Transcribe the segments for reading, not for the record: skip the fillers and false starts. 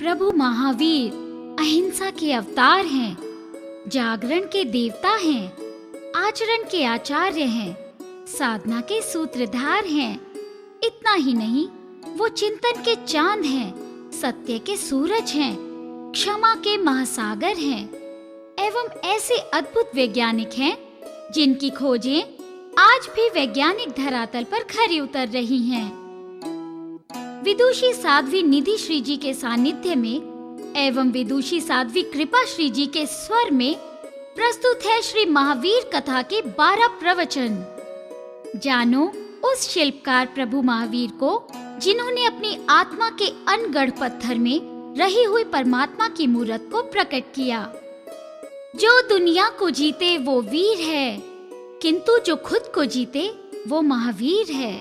प्रभु महावीर अहिंसा के अवतार हैं, जागरण के देवता हैं, आचरण के आचार्य हैं, साधना के सूत्रधार हैं। इतना ही नहीं, वो चिंतन के चांद हैं, सत्य के सूरज हैं, क्षमा के महासागर हैं एवं ऐसे अद्भुत वैज्ञानिक हैं जिनकी खोजें आज भी वैज्ञानिक धरातल पर खरी उतर रही हैं। विदुषी साध्वी निधि श्री जी के सानिध्य में एवं विदुषी साध्वी कृपा श्री जी के स्वर में प्रस्तुत है श्री महावीर कथा के 12 प्रवचन। जानो उस शिल्पकार प्रभु महावीर को जिन्होंने अपनी आत्मा के अनगढ़ पत्थर में रही हुई परमात्मा की मूरत को प्रकट किया। जो दुनिया को जीते वो वीर है, किंतु जो खुद को जीते वो महावीर है।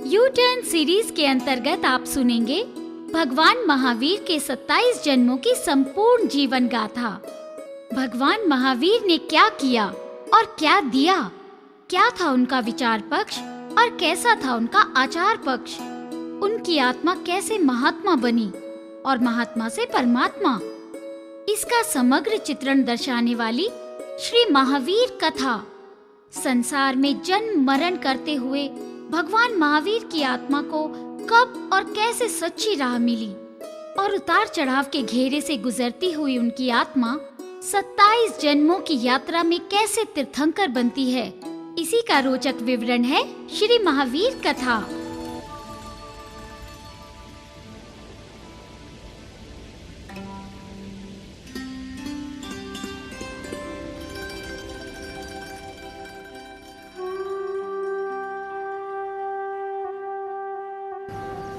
यू टर्न सीरीज के अंतर्गत आप सुनेंगे भगवान महावीर के 27 जन्मों की संपूर्ण जीवन गाथा। भगवान महावीर ने क्या किया और क्या दिया, क्या था उनका विचार पक्ष और कैसा था उनका आचार पक्ष, उनकी आत्मा कैसे महात्मा बनी और महात्मा से परमात्मा, इसका समग्र चित्रण दर्शाने वाली श्री महावीर कथा। संसार में जन्म मरण करते हुए भगवान महावीर की आत्मा को कब और कैसे सच्ची राह मिली और उतार चढ़ाव के घेरे से गुजरती हुई उनकी आत्मा 27 जन्मों की यात्रा में कैसे तीर्थंकर बनती है, इसी का रोचक विवरण है श्री महावीर कथा।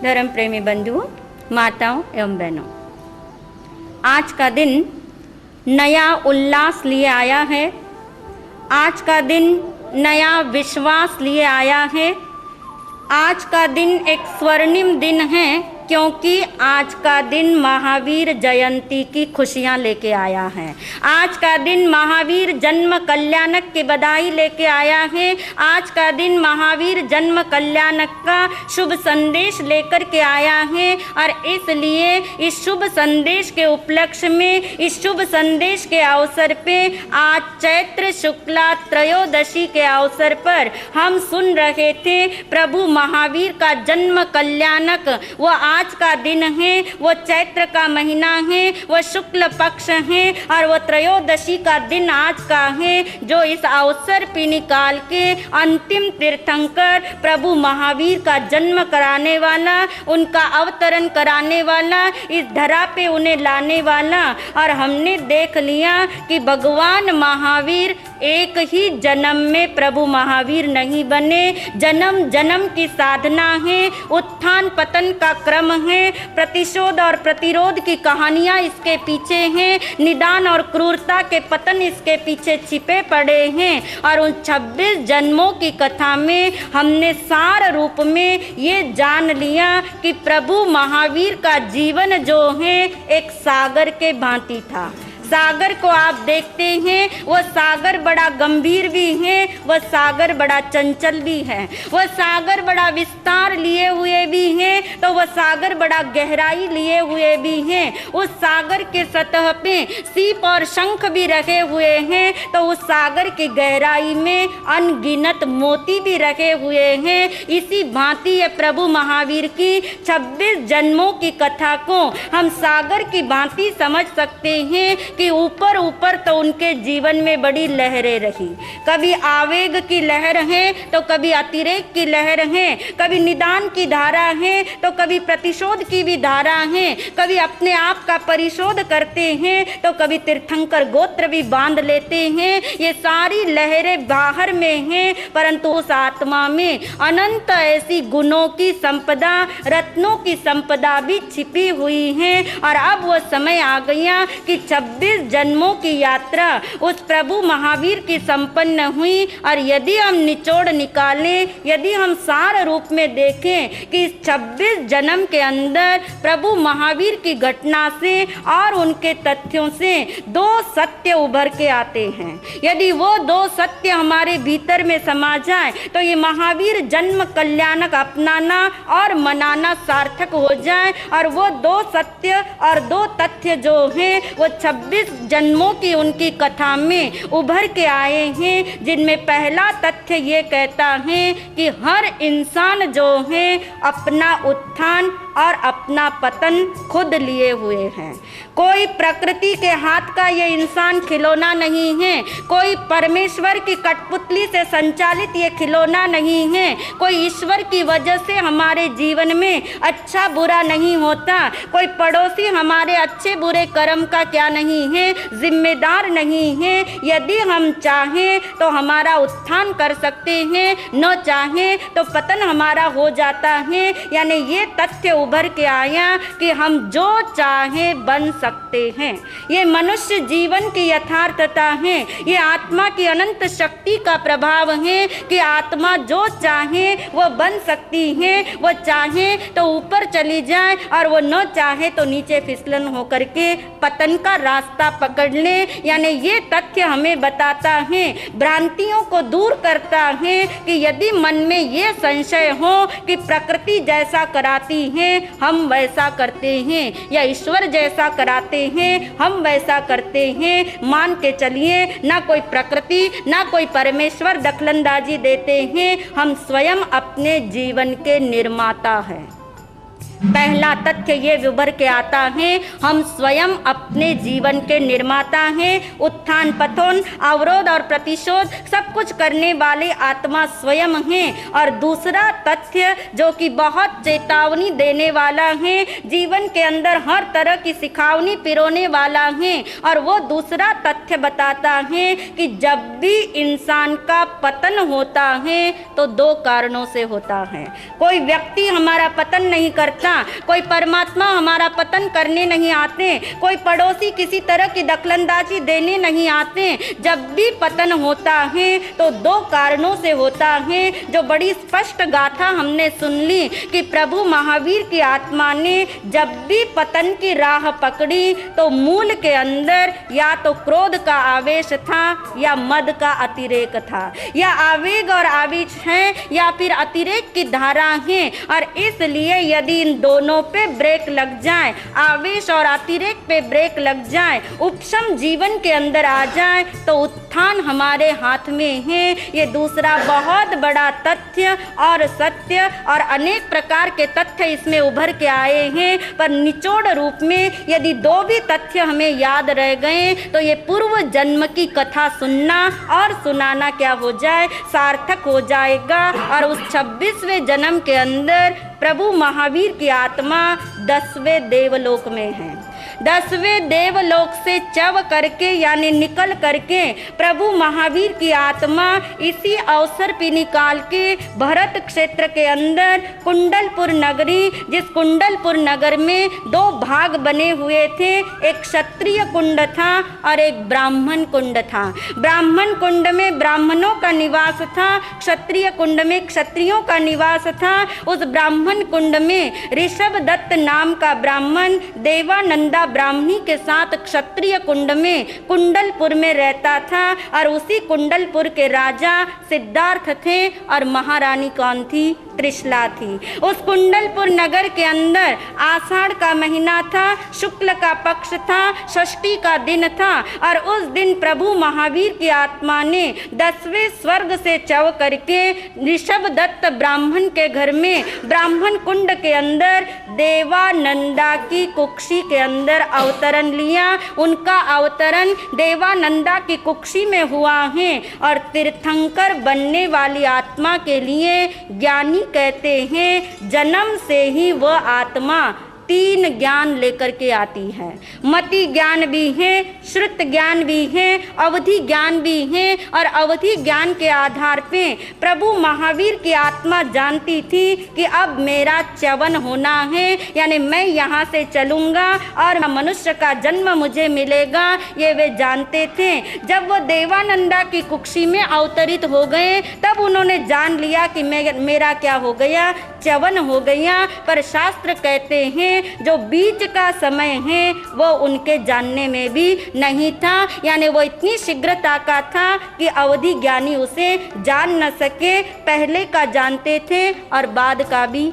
धर्म प्रेमी बंधुओं, माताओं एवं बहनों, आज का दिन नया उल्लास लिए आया है। आज का दिन नया विश्वास लिए आया है। आज का दिन एक स्वर्णिम दिन है, क्योंकि आज का दिन महावीर जयंती की खुशियां लेके आया है। आज का दिन महावीर जन्म कल्याणक की बधाई लेके आया है। आज का दिन महावीर जन्म कल्याणक का शुभ संदेश लेकर के आया है और इसलिए इस शुभ संदेश के उपलक्ष्य में, इस शुभ संदेश के अवसर पे आज चैत्र शुक्ला त्रयोदशी के अवसर पर हम सुन रहे थे प्रभु महावीर का जन्म कल्याणक। वो आज का दिन है, वो चैत्र का महीना है, वो शुक्ल पक्ष है और वो त्रयोदशी का दिन आज का है, जो इस अवसर पे निकाल के अंतिम तीर्थंकर प्रभु महावीर का जन्म कराने वाला, उनका अवतरण कराने वाला, इस धरा पे उन्हें लाने वाला। और हमने देख लिया कि भगवान महावीर एक ही जन्म में प्रभु महावीर नहीं बने, जन्म जन्म की साधना है, उत्थान पतन का क्रम है, प्रतिशोध और प्रतिरोध की कहानियां इसके पीछे हैं, निदान और क्रूरता के पतन इसके पीछे छिपे पड़े हैं। और उन 26 जन्मों की कथा में हमने सार रूप में ये जान लिया कि प्रभु महावीर का जीवन जो है एक सागर के भांति था। सागर को आप देखते हैं, वह सागर बड़ा गंभीर भी है, वह सागर बड़ा चंचल भी है, वह सागर बड़ा विस्तार लिए हुए भी है, तो वह सागर बड़ा गहराई लिए हुए भी है। उस सागर के सतह पे सीप और शंख भी रखे हुए हैं, तो उस सागर की गहराई में अनगिनत मोती भी रखे हुए हैं। इसी भांति ये प्रभु महावीर की 26 जन्मों की कथा को हम सागर की भांति समझ सकते हैं कि ऊपर ऊपर तो उनके जीवन में बड़ी लहरें रही। कभी आवेग की लहर है तो कभी अतिरेक की लहर है, कभी निदान की धारा है तो कभी प्रतिशोध की भी धारा है, कभी अपने आप का परिशोध करते हैं तो कभी तीर्थंकर गोत्र भी बांध लेते हैं। ये सारी लहरें बाहर में हैं, परंतु उस आत्मा में अनंत ऐसी गुणों की संपदा, रत्नों की संपदा भी छिपी हुई है। और अब वो समय आ गया कि 26 26 जन्मों की यात्रा उस प्रभु महावीर की संपन्न हुई। और यदि हम निचोड़ निकालें, यदि हम सार रूप में देखें कि इस 26 जन्म के अंदर प्रभु महावीर की घटना से और उनके तथ्यों से 2 सत्य उभर के आते हैं। यदि वो 2 सत्य हमारे भीतर में समा जाए तो ये महावीर जन्म कल्याणक अपनाना और मनाना सार्थक हो जाए। और वो 2 सत्य और 2 तथ्य जो हैं वो 26 जन्मों की उनकी कथा में उभर के आए हैं, जिनमें पहला तथ्य ये कहता है कि हर इंसान जो है अपना उत्थान और अपना पतन खुद लिए हुए हैं। कोई प्रकृति के हाथ का ये इंसान खिलौना नहीं है, कोई परमेश्वर की कठपुतली से संचालित ये खिलौना नहीं है, कोई ईश्वर की वजह से हमारे जीवन में अच्छा बुरा नहीं होता, कोई पड़ोसी हमारे अच्छे बुरे कर्म का क्या नहीं है, जिम्मेदार नहीं है। यदि हम चाहें तो हमारा उत्थान कर सकते हैं, न चाहें तो पतन हमारा हो जाता है। यानी ये तथ्य उभर के आया कि हम जो चाहें बन सकते हैं। ये मनुष्य जीवन की यथार्थता है, ये आत्मा की अनंत शक्ति का प्रभाव है कि आत्मा जो चाहे वो बन सकती है। वो चाहे तो ऊपर चली जाए और वो न चाहे तो नीचे फिसलन होकर के पतन का रास्ता पकड़ ले। यानी ये तथ्य हमें बताता है, भ्रांतियों को दूर करता है कि यदि मन में ये संशय हो कि प्रकृति जैसा कराती है हम वैसा करते हैं, या ईश्वर जैसा कराते हैं हम वैसा करते हैं, मान के चलिए ना कोई प्रकृति ना कोई परमेश्वर दखलंदाजी देते हैं, हम स्वयं अपने जीवन के निर्माता हैं। पहला तथ्य ये उभर के आता है, हम स्वयं अपने जीवन के निर्माता हैं। उत्थान पतन अवरोध और प्रतिशोध सब कुछ करने वाले आत्मा स्वयं हैं। और दूसरा तथ्य जो कि बहुत चेतावनी देने वाला है, जीवन के अंदर हर तरह की सिखावनी पिरोने वाला है। और वो दूसरा तथ्य बताता है कि जब भी इंसान का पतन होता है तो 2 कारणों से होता है। कोई व्यक्ति हमारा पतन नहीं करता, कोई परमात्मा हमारा पतन करने नहीं आते, कोई पड़ोसी किसी तरह की दखलंदाजी देने नहीं आते। जब भी पतन होता है तो 2 कारणों से होता है, जो बड़ी स्पष्ट गाथा हमने सुन ली कि प्रभु महावीर की आत्मा ने जब भी पतन की राह पकड़ी तो मूल के अंदर या तो क्रोध का आवेश था या मद का अतिरेक था, या आवेग और आवेश है या फिर अतिरेक की धारा है। और इसलिए यदि इन दोनों पे ब्रेक लग जाए, आवेश और अतिरेक पे ब्रेक लग जाए, उपशम जीवन के अंदर आ जाए तो उत्थान हमारे हाथ में है। ये दूसरा बहुत बड़ा तथ्य और सत्य, और अनेक प्रकार के तथ्य इसमें उभर के आए हैं। पर निचोड़ रूप में यदि 2 भी तथ्य हमें याद रह गए तो ये पूर्व जन्म की कथा सुनना और सुनाना क्या हो जाए, सार्थक हो जाएगा। और उस 26वें जन्म के अंदर प्रभु महावीर की आत्मा 10वें देवलोक में है। 10वें देवलोक से चव करके यानी निकल करके प्रभु महावीर की आत्मा इसी अवसर पे निकाल के भरत क्षेत्र के अंदर कुंडलपुर नगरी, जिस कुंडलपुर नगर में 2 भाग बने हुए थे, एक क्षत्रिय कुंड था और एक ब्राह्मण कुंड था। ब्राह्मण कुंड में ब्राह्मणों का निवास था, क्षत्रिय कुंड में क्षत्रियों का निवास था। उस ब्राह्मण कुंड में ऋषभ दत्त नाम का ब्राह्मण देवानंदा ब्राह्मणी के साथ क्षत्रिय कुंड में कुंडलपुर में रहता था। और उसी कुंडलपुर के राजा सिद्धार्थ थे और महारानी कौन थी? त्रिशला थी। उस कुंडलपुर नगर के अंदर आषाढ़ का महीना था, शुक्ल का पक्ष था, षष्ठी का दिन था। और उस दिन प्रभु महावीर की आत्मा ने 10वें स्वर्ग से चव करके ऋषभ दत्त ब्राह्मण के घर में ब्राह्मण कुंड के अंदर देवानंदा की कुक्षी के अंदर अवतरण लिया। उनका अवतरण देवानंदा की कुक्षी में हुआ है। और तीर्थंकर बनने वाली आत्मा के लिए ज्ञानी कहते हैं जन्म से ही वह आत्मा तीन ज्ञान लेकर के आती है। मति ज्ञान भी है, श्रुत ज्ञान भी है, अवधि ज्ञान भी है। और अवधि ज्ञान के आधार पे प्रभु महावीर की आत्मा जानती थी कि अब मेरा च्यवन होना है, यानी मैं यहाँ से चलूँगा और मनुष्य का जन्म मुझे मिलेगा, ये वे जानते थे। जब वो देवानंदा की कुक्षी में अवतरित हो गए तब उन्होंने जान लिया कि मेरा क्या हो गया, च्यवन हो गया। पर शास्त्र कहते हैं जो बीच का समय है वो उनके जानने में भी नहीं था, यानी वो इतनी शीघ्रता का था कि अवधि ज्ञानी उसे जान न सके। पहले का जानते थे और बाद का भी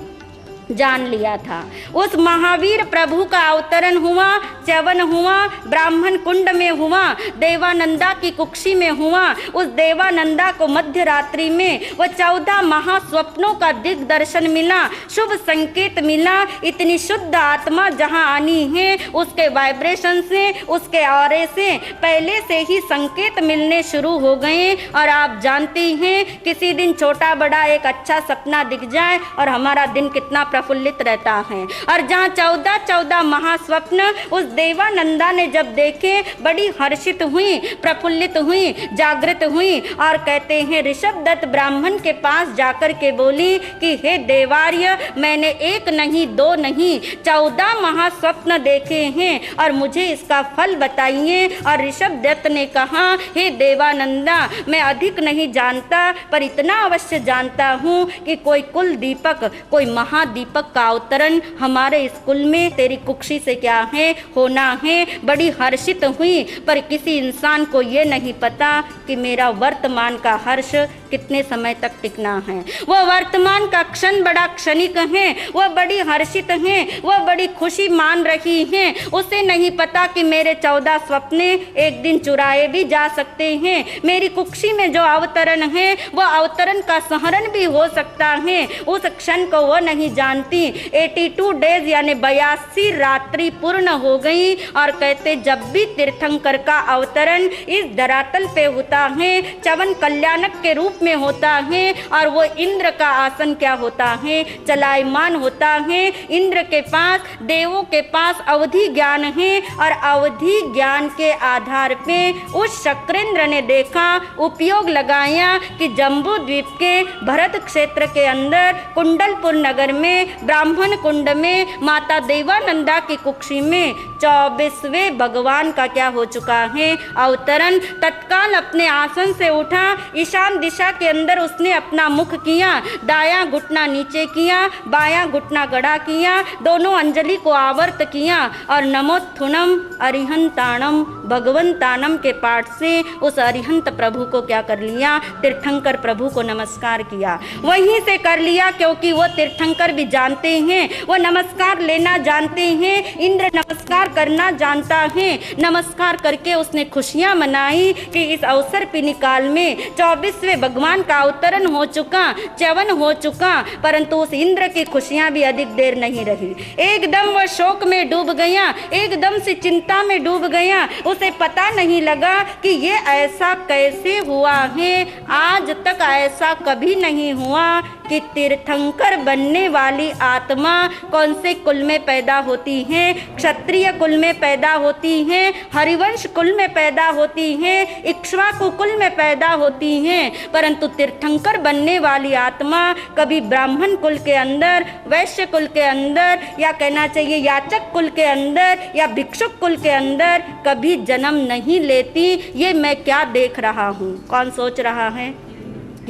जान लिया था। उस महावीर प्रभु का अवतरण हुआ, च्यवन हुआ, ब्राह्मण कुंड में हुआ, देवानंदा की कुक्षी में हुआ। उस देवानंदा को मध्य रात्रि में वह 14 महास्वप्नों का दिग्दर्शन मिला, शुभ संकेत मिला। इतनी शुद्ध आत्मा जहाँ आनी है उसके वाइब्रेशन से, उसके ऑरे से पहले से ही संकेत मिलने शुरू हो गए। और आप जानती हैं किसी दिन छोटा बड़ा एक अच्छा सपना दिख जाए और हमारा दिन कितना प्रफुल्लित रहता है। और जहाँ 14 महास्वप्न उस देवानंदा ने जब देखे, बड़ी हर्षित हुई, प्रफुल्लित हुई, जागृत हुई। और कहते हैं ऋषभ दत्त ब्राह्मण के पास जाकर के बोली कि हे देवार्य, मैंने एक नहीं, दो नहीं, 14 महास्वप्न देखे हैं और मुझे इसका फल बताइए। और ऋषभ दत्त ने कहा, हे देवानंदा, मैं अधिक नहीं जानता पर इतना अवश्य जानता हूँ कि कोई कुल दीपक, कोई महादीपक का अवतरण हमारे स्कूल में तेरी कुक्षी से क्या है, होना है। बड़ी हर्षित हुई, पर किसी इंसान को ये नहीं पता कि मेरा वर्तमान का हर्ष कितने समय तक टिकना है। वह वर्तमान का क्षण बड़ा क्षणिक है, वह बड़ी हर्षित है, वह बड़ी खुशी मान रही है। उसे नहीं पता कि मेरे 14 सपने एक दिन चुराए भी जा सकते हैं। मेरी कुक्षी में जो अवतरण है वह अवतरण का सहरण भी हो सकता है। उस क्षण को वह नहीं जानती। 82 डेज यानी 82 रात्रि पूर्ण हो गई। और कहते जब भी तीर्थंकर का अवतरण इस धरातल पे होता है, च्यवन कल्याणक के रूप में होता है और वो इंद्र का आसन क्या होता है, चलायमान होता है। इंद्र के पास, देवों के पास अवधि ज्ञान है और अवधि ज्ञान के आधार पे उस शक्रेंद्र ने देखा, उपयोग लगाया कि जम्बू द्वीप के भरत क्षेत्र के अंदर कुंडलपुर नगर में ब्राह्मण कुंड में माता देवानंदा की कुक्षी में 24वें भगवान का क्या हो चुका है, अवतरण। तत्काल अपने आसन से उठा, ईशान दिशा के अंदर उसने अपना मुख किया, दायां घुटना नीचे किया, बायां घुटना गड़ा किया, दोनों अंजलि को आवर्त किया और नमोत्थुनम अरिहंताणम भगवंतानम के पाठ से उस अरिहंत प्रभु को क्या कर लिया, तीर्थंकर प्रभु को नमस्कार किया। वहीं से कर लिया क्योंकि वो तीर्थंकर भी जानते हैं, वो नमस्कार लेना जानते हैं, इंद्र नमस्कार करना जानता है। नमस्कार करके उसने खुशियां मनाई कि इस अवसर पिनिकाल में 24वें भगवान का अवतरण हो चुका, च्यवन हो चुका। परंतु उस इंद्र की खुशियां भी अधिक देर नहीं रही। एकदम वह शोक में डूब गया, एकदम से चिंता में डूब गया। उसे पता नहीं लगा कि ये ऐसा कैसे हुआ है। आज तक ऐसा कभी नहीं हुआ कि तीर्थंकर बनने वाली आत्मा कौन से कुल में पैदा होती है, क्षत्रिय कुल में पैदा होती है, हरिवंश कुल में पैदा होती है, इक्ष्वाकु कुल में पैदा होती है। परंतु तीर्थंकर बनने वाली आत्मा कभी ब्राह्मण कुल के अंदर, वैश्य कुल के अंदर, या कहना चाहिए याचक कुल के अंदर या भिक्षुक कुल के अंदर कभी जन्म नहीं लेती। ये मैं क्या देख रहा हूँ? कौन सोच रहा है?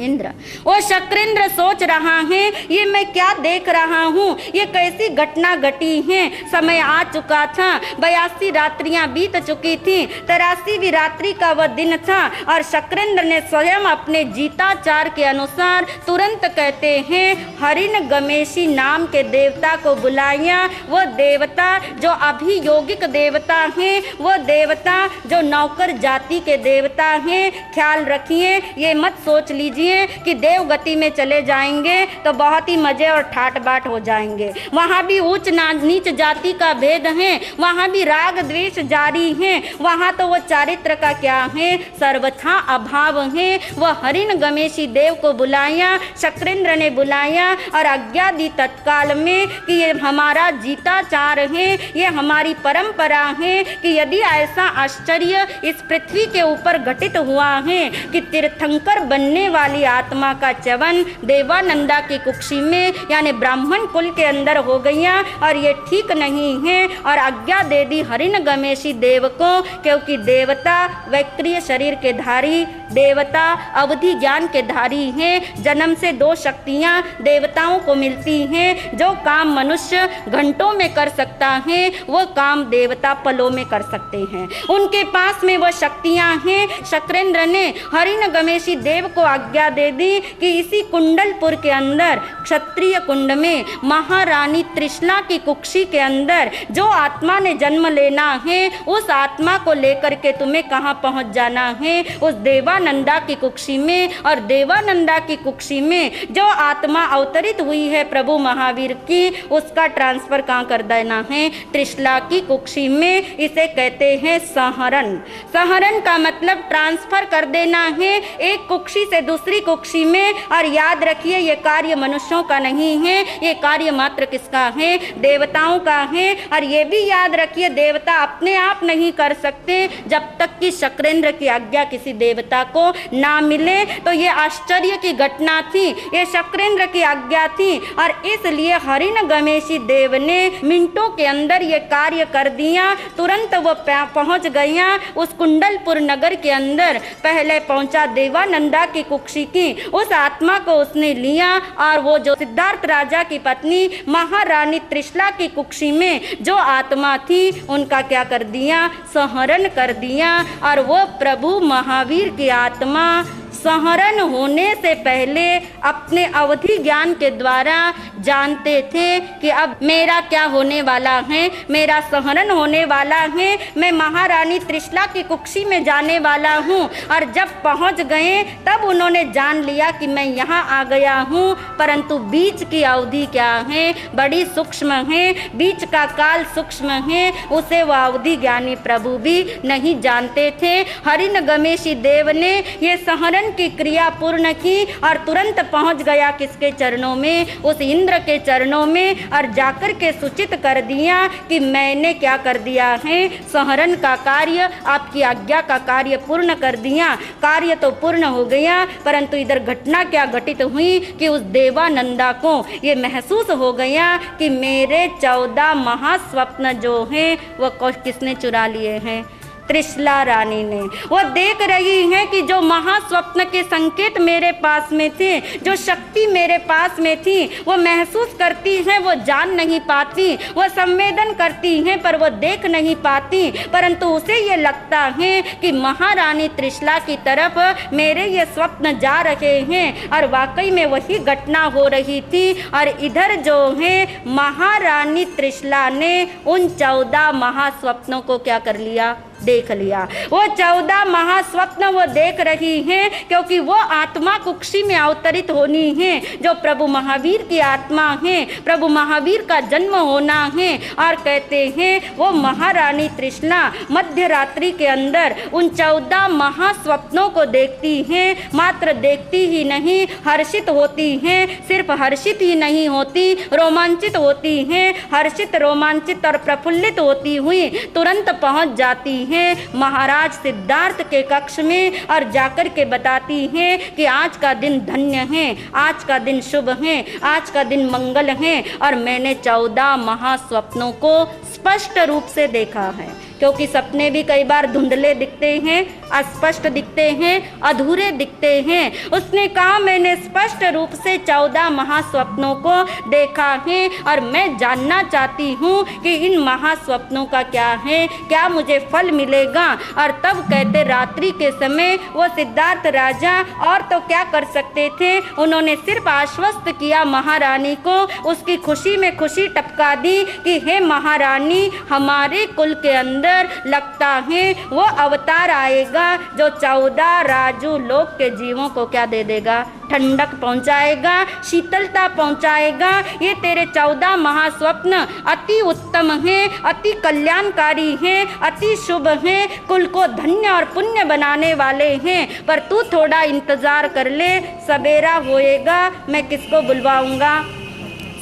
इंद्र। वो शक्रेंद्र सोच रहा है ये मैं क्या देख रहा हूँ, ये कैसी घटना घटी है। समय आ चुका था, 82 रात्रियां बीत चुकी थी, 83वीं रात्रि का वह दिन था और शक्रेंद्र ने स्वयं अपने जीताचार के अनुसार तुरंत कहते हैं हरिण गमेशी नाम के देवता को बुलाया। वो देवता जो अभियोगिक देवता है, वो देवता जो नौकर जाति के देवता हैं। ख्याल रखिए, ये मत सोच लीजिए सोचिए कि देव गति में चले जाएंगे तो बहुत ही मजे और ठाट बाट हो जाएंगे। वहाँ भी ऊंच नीच जाति का भेद है, वहाँ भी राग द्वेष जारी है, वहाँ तो वो चारित्र का क्या है, सर्वथा अभाव है। वह हरिण गमेशी देव को बुलाया, शक्रेंद्र ने बुलाया और आज्ञा दी तत्काल में कि ये हमारा जीताचार है, ये हमारी परंपरा है कि यदि ऐसा आश्चर्य इस पृथ्वी के ऊपर घटित हुआ है कि तीर्थंकर बनने वाली आत्मा का च्यवन देवानंदा की कुक्षी में यानी ब्राह्मण कुल के अंदर हो गया और ये ठीक नहीं है, और आज्ञा दे दी हरिण गमेशी देव को, क्योंकि देवता वैक्रिय शरीर के धारी, देवता अवधि ज्ञान के धारी हैं। जन्म से दो शक्तियां देवताओं को मिलती हैं, जो काम मनुष्य घंटों में कर सकता है वो काम देवता पलों में कर सकते हैं। उनके पास में वह शक्तियां हैं। शक्रेंद्र ने हरिण गमेशी देव को आज्ञा दे दी कि इसी कुंडलपुर के अंदर क्षत्रिय कुंड में महारानी त्रिशला की कुक्षी के अंदर जो आत्मा ने जन्म लेना है उस आत्मा को लेकर के तुम्हें कहाँ पहुँच जाना है, उस देवानंदा की कुक्षी में। और देवानंदा की कुक्षी में जो आत्मा अवतरित हुई है प्रभु महावीर की, उसका ट्रांसफर कहाँ कर देना है, त्रिशला की कुक्षी में। इसे कहते हैं सहरण। सहरण का मतलब ट्रांसफर कर देना है एक कुक्षी से दूसरी कुक्षी में। और याद रखिए ये कार्य मनुष्यों का नहीं है, ये कार्य मात्र किसका है, देवताओं का है। और ये भी याद रखिए देवता अपने आप नहीं कर सकते जब तक कि शक्रेंद्र की आज्ञा किसी देवता को ना मिले। तो ये आश्चर्य की घटना थी, ये शक्रेंद्र की आज्ञा थी, और इसलिए हरिण गमेशी देव ने मिनटों के अंदर ये कार्य कर दिया। तुरंत वो पहुंच गया उस कुंडलपुर नगर के अंदर। पहले पहुंचा देवानंदा की कुक्षी की, उस आत्मा को उसने लिया और वो जो सिद्धार्थ राजा की पत्नी महारानी त्रिशला की कुक्षी में जो आत्मा थी उनका क्या कर दिया, सहरण कर दिया। और वो प्रभु महावीर की आत्मा सहरण होने से पहले अपने अवधि ज्ञान के द्वारा जानते थे कि अब मेरा क्या होने वाला है, मेरा सहरण होने वाला है, मैं महारानी त्रिशला की कुक्षी में जाने वाला हूँ। और जब पहुँच गए तब उन्होंने जान लिया कि मैं यहाँ आ गया हूँ, परंतु बीच की अवधि क्या है, बड़ी सूक्ष्म है, बीच का काल सूक्ष्म है, उसे वह अवधि ज्ञानी प्रभु भी नहीं जानते थे। हरिण गमेशी देव ने ये सहरण की क्रिया पूर्ण की और तुरंत पहुंच गया किसके चरणों में, उस इंद्र के चरणों में, और जाकर के सूचित कर दिया कि मैंने क्या कर दिया है, सहरण का कार्य, आपकी आज्ञा का कार्य पूर्ण कर दिया। कार्य तो पूर्ण हो गया, परंतु इधर घटना क्या घटित हुई कि उस देवानंदा को ये महसूस हो गया कि मेरे 14 महास्वप्न जो हैं वो किसने चुरा लिए हैं, त्रिशला रानी ने। वो देख रही है कि जो महास्वप्न के संकेत मेरे पास में थे, जो शक्ति मेरे पास में थी, वो महसूस करती है, वो जान नहीं पाती, वो संवेदन करती है पर वो देख नहीं पाती। परंतु उसे ये लगता है कि महारानी त्रिशला की तरफ मेरे ये स्वप्न जा रहे हैं, और वाकई में वही घटना हो रही थी। और इधर जो है महारानी त्रिशला ने उन 14 महास्वप्नों को क्या कर लिया, देख लिया। वो 14 महास्वप्न वो देख रही हैं क्योंकि वो आत्मा कुक्षी में अवतरित होनी है, जो प्रभु महावीर की आत्मा है, प्रभु महावीर का जन्म होना है। और कहते हैं वो महारानी त्रिशला मध्य रात्रि के अंदर उन 14 महास्वप्नों को देखती हैं। मात्र देखती ही नहीं, हर्षित होती हैं। सिर्फ हर्षित ही नहीं होती, रोमांचित होती हैं। हर्षित, रोमांचित और प्रफुल्लित होती हुई तुरंत पहुंच जाती हैं महाराज सिद्धार्थ के कक्ष में, और जाकर के बताती हैं कि आज का दिन धन्य है, आज का दिन शुभ है, आज का दिन मंगल है, और मैंने 14 महास्वप्नों को स्पष्ट रूप से देखा है। क्योंकि सपने भी कई बार धुंधले दिखते हैं, अस्पष्ट दिखते हैं, अधूरे दिखते हैं। उसने कहा मैंने स्पष्ट रूप से 14 महास्वप्नों को देखा है, और मैं जानना चाहती हूँ कि इन महास्वप्नों का क्या है, क्या मुझे फल मिलेगा। और तब कहते रात्रि के समय वो सिद्धार्थ राजा और तो क्या कर सकते थे, उन्होंने सिर्फ आश्वस्त किया महारानी को, उसकी खुशी में खुशी टपका दी कि हे महारानी, हमारे कुल के अंदर अंदर लगता है वो अवतार आएगा जो 14 राजू लोक के जीवों को क्या दे देगा, ठंडक पहुंचाएगा, शीतलता पहुंचाएगा। ये तेरे 14 महास्वप्न अति उत्तम हैं, अति कल्याणकारी हैं, अति शुभ हैं, कुल को धन्य और पुण्य बनाने वाले हैं। पर तू थोड़ा इंतजार कर ले, सवेरा होएगा मैं किसको बुलवाऊंगा,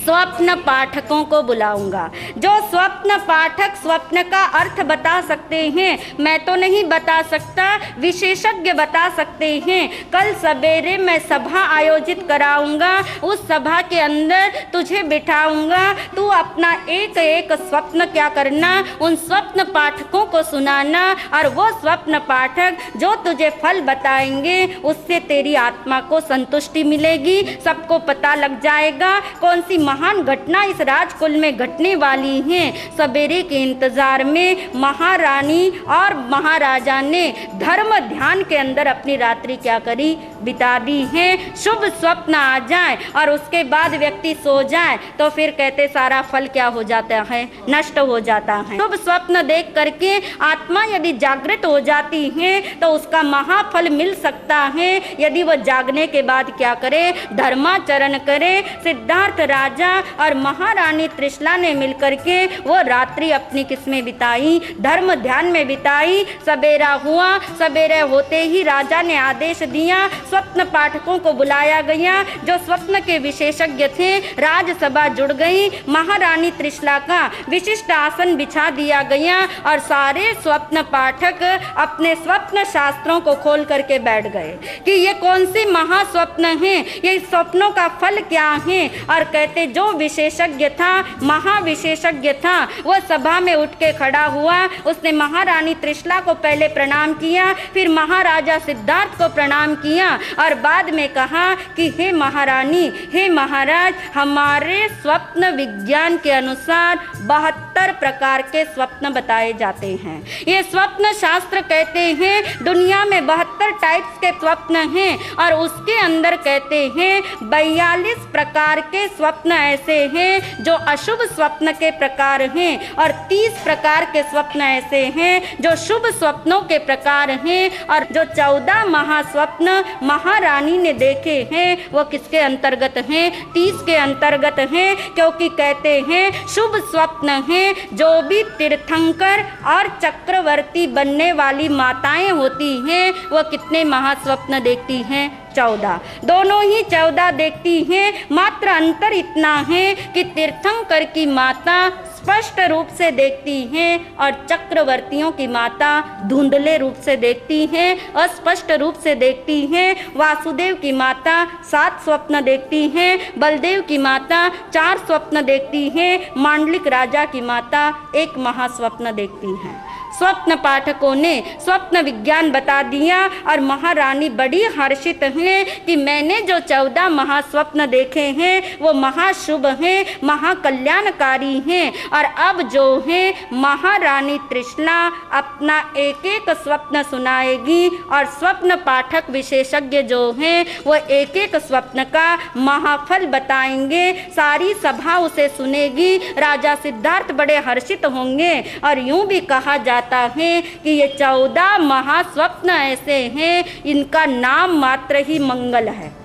स्वप्न पाठकों को बुलाऊंगा। जो स्वप्न पाठक स्वप्न का अर्थ बता सकते हैं, मैं तो नहीं बता सकता, विशेषज्ञ बता सकते हैं। कल सवेरे मैं सभा आयोजित कराऊंगा, उस सभा के अंदर तुझे बिठाऊंगा। तू अपना एक एक स्वप्न क्या करना, उन स्वप्न पाठकों को सुनाना, और वो स्वप्न पाठक जो तुझे फल बताएंगे उससे तेरी आत्मा को संतुष्टि मिलेगी। सबको पता लग जाएगा कौन सी महान घटना इस राजकुल में घटने वाली है। सवेरे के इंतजार में महारानी और महाराजा ने धर्म ध्यान के अंदर अपनी रात्रि क्या करी, बिता दी है। शुभ स्वप्न आ जाए और उसके बाद व्यक्ति सो जाए तो फिर कहते सारा फल क्या हो जाता है, नष्ट हो जाता है। शुभ स्वप्न देख करके आत्मा यदि जागृत हो जाती है तो उसका महाफल मिल सकता है, यदि वह जागने के बाद क्या करे, धर्माचरण करे। सिद्धार्थ राजा और महारानी त्रिशला ने मिलकर के वो रात्रि अपनी किसमें बिताई, धर्म ध्यान में बिताई। सवेरा हुआ, सवेरे होते ही राजा ने आदेश दिया, स्वप्न पाठकों को बुलाया गया। जो स्वप्न के विशेषज्ञ थे, राजसभा जुड़ गई। महारानी त्रिशला का विशिष्ट आसन बिछा दिया गया और सारे स्वप्न पाठक अपने स्वप्न शास्त्रों को खोल करके बैठ गए कि ये कौन सी महास्वप्न है, ये स्वप्नों का फल क्या है। और कहते जो विशेषज्ञ था, महाविशेषज्ञ था, वह सभा में उठ के खड़ा हुआ। उसने महारानी त्रिशला को पहले प्रणाम किया, फिर महाराजा सिद्धार्थ को प्रणाम किया और बाद में कहा कि हे महारानी, हे महाराज, हमारे स्वप्न विज्ञान के अनुसार 72 प्रकार के स्वप्न बताए जाते हैं। ये स्वप्न शास्त्र कहते हैं दुनिया में 72 टाइप्स के स्वप्न हैं और उसके अंदर कहते हैं 42 प्रकार के स्वप्न ऐसे हैं जो अशुभ स्वप्न के प्रकार हैं और 30 प्रकार के स्वप्न ऐसे हैं जो शुभ स्वप्नों के प्रकार हैं। और जो 14 महास्वप्न महारानी ने देखे हैं वो किसके अंतर्गत हैं, 30 के अंतर्गत हैं। क्योंकि कहते हैं शुभ स्वप्न हैं जो भी तीर्थंकर और चक्रवर्ती बनने वाली माताएं होती हैं वो कितने महास्वप्न देखती हैं, 14। दोनों ही 14 देखती हैं, मात्र अंतर इतना है कि तीर्थंकर की माता स्पष्ट रूप से देखती हैं और चक्रवर्तियों की माता धुंधले रूप से देखती हैं, अस्पष्ट रूप से देखती हैं। वासुदेव की माता 7 स्वप्न देखती हैं, बलदेव की माता 4 स्वप्न देखती हैं, मांडलिक राजा की माता 1 महास्वप्न देखती हैं। स्वप्न पाठकों ने स्वप्न विज्ञान बता दिया और महारानी बड़ी हर्षित हैं कि मैंने जो 14 महास्वप्न देखे हैं वो महाशुभ हैं, महाकल्याणकारी हैं। और अब जो है महारानी त्रिशला अपना एक एक स्वप्न सुनाएगी और स्वप्न पाठक विशेषज्ञ जो हैं वो एक एक स्वप्न का महाफल बताएंगे। सारी सभा उसे सुनेगी। राजा सिद्धार्थ बड़े हर्षित होंगे और यूं भी कहा जाता है कि ये 14 महास्वप्न ऐसे हैं, इनका नाम मात्र ही मंगल है।